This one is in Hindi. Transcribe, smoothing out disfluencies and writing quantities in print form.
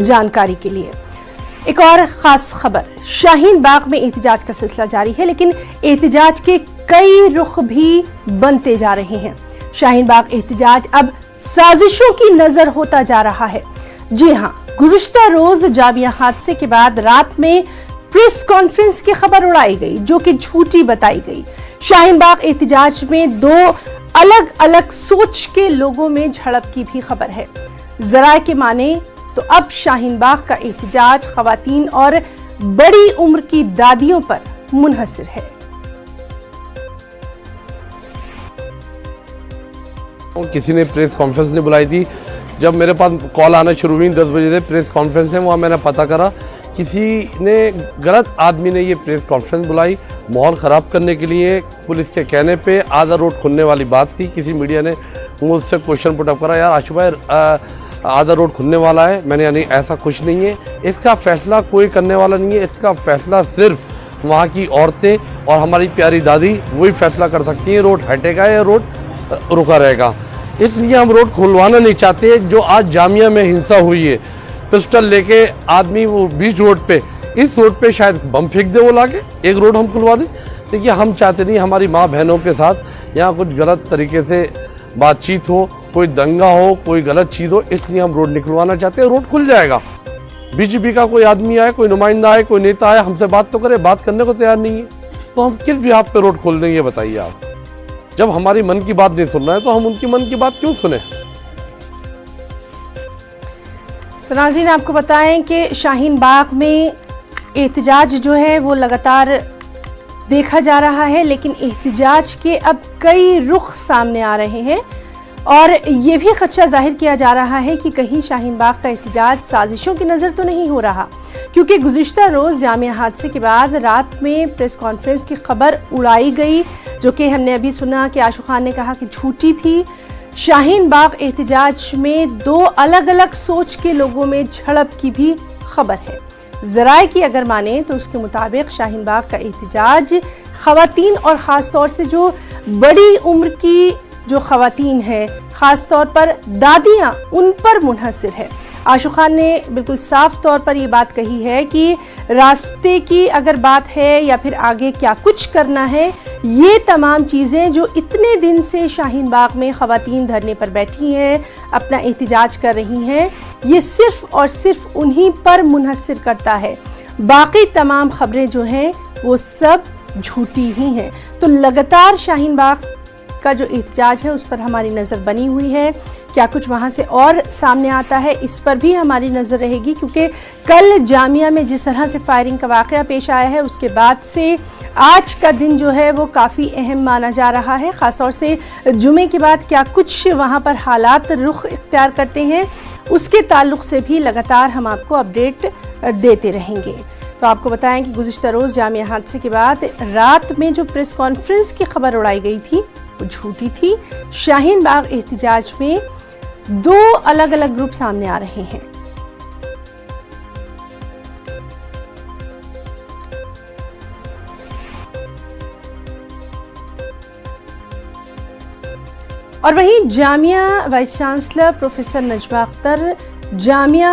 जानकारी के लिए। एक और खास खबर, शाहीन बाग में एहतजाज का सिलसिला जारी है, लेकिन एहतजाज के कई रुख भी बनते जा रहे हैं। शाहीन बाग एहतजाज अब साजिशों की नजर होता जा रहा है। जी हां, गुज़िश्ता रोज जामिया हादसे के बाद रात में प्रेस कॉन्फ्रेंस की खबर उड़ाई गई, जो कि झूठी बताई गई। शाहीन बाग एहतजाज में दो अलग अलग सोच के लोगों में झड़प की भी खबर है। जराए के माने तो अब शाहीन बाग का एहतजाज खवातीन और बड़ी उम्र की दादियों पर मुनहसिर है। किसी ने प्रेस कॉन्फ्रेंस नहीं बुलाई थी। जब मेरे पास कॉल आना शुरू हुई 10 बजे से प्रेस कॉन्फ्रेंस है, वहाँ मैंने पता करा किसी ने गलत आदमी ने ये प्रेस कॉन्फ्रेंस बुलाई माहौल ख़राब करने के लिए। पुलिस के कहने पे आधा रोड खुलने वाली बात थी। किसी मीडिया ने मुझसे क्वेश्चन पुटअप करा, यार आशु भाई आधा रोड खुलने वाला है। मैंने यानी ऐसा कुछ नहीं है, इसका फैसला कोई करने वाला नहीं है। इसका फैसला सिर्फ वहाँ की औरतें और हमारी प्यारी दादी वही फैसला कर सकती हैं, रोड हटेगा या रोड रुका रहेगा। इसलिए हम रोड खुलवाना नहीं चाहते। जो आज जामिया में हिंसा हुई है, पिस्टल लेके आदमी वो बीच रोड पे, इस रोड पे शायद बम फेंक दे वो लाके, एक रोड हम खुलवा दें। देखिए हम चाहते नहीं हमारी माँ बहनों के साथ यहाँ कुछ गलत तरीके से बातचीत हो, कोई दंगा हो, कोई गलत चीज़ हो, इसलिए हम रोड निकलवाना चाहते हैं। रोड खुल जाएगा। बीजेपी का कोई आदमी आए, कोई नुमाइंदा आए, कोई नेता आए, हमसे बात तो करे, बात करने को तैयार नहीं है, तो हम किस बिहाफ पे रोड खोल देंगे बताइए आप। जब हमारी मन की बात नहीं सुन रहा है तो हम उनकी मन की बात क्यों सुने। तो नाज़रीन, आपको बताएं कि शाहीन बाग में एहतजाज जो है वो लगातार देखा जा रहा है, लेकिन एहतजाज के अब कई रुख सामने आ रहे हैं और ये भी खदशा जाहिर किया जा रहा है कि कहीं शाहीन बाग का एहतजाज साजिशों की नज़र तो नहीं हो रहा, क्योंकि गुज़िश्ता रोज़ जामिया हादसे के बाद रात में प्रेस कॉन्फ्रेंस की खबर उड़ाई गई, जो कि हमने अभी सुना कि आशु खान ने कहा कि झूठी थी। शाहीन बाग एहतजाज में दो अलग अलग सोच के लोगों में झड़प की भी खबर है। ज़राए की अगर माने तो उसके मुताबिक शाहीन बाग का एहतजाज खवातीन और ख़ास तौर से जो बड़ी उम्र की जो खवातीन हैं, ख़ास तौर पर दादियाँ, उन पर मुनहसिर है। आशु खान ने बिल्कुल साफ तौर पर ये बात कही है कि रास्ते की अगर बात है या फिर आगे क्या कुछ करना है, ये तमाम चीज़ें जो इतने दिन से शाहीन बाग में खवातीन धरने पर बैठी हैं, अपना एहतजाज कर रही हैं, ये सिर्फ़ और सिर्फ उन्हीं पर मुनहसिर करता है। बाकी तमाम खबरें जो हैं वो सब झूठी ही हैं। तो लगातार शाहीन बाग का जो एहतजाज है उस पर हमारी नज़र बनी हुई है। क्या कुछ वहाँ से और सामने आता है, इस पर भी हमारी नज़र रहेगी, क्योंकि कल जामिया में जिस तरह से फायरिंग का वाक़या पेश आया है, उसके बाद से आज का दिन जो है वो काफ़ी अहम माना जा रहा है। ख़ास तौर से जुमे के बाद क्या कुछ वहाँ पर हालात रुख इख्तियार करते हैं, उसके ताल्लुक़ से भी लगातार हम आपको अपडेट देते रहेंगे। तो आपको बताएं कि गुज़िश्ता रोज़ जामिया हादसे के बाद रात में जो प्रेस कॉन्फ्रेंस की खबर उड़ाई गई थी वो झूठी थी। शाहीन बाग एहतजाज में दो अलग अलग ग्रुप सामने आ रहे हैं। और वहीं Jamia vice chancellor professor Najma Akhtar Jamia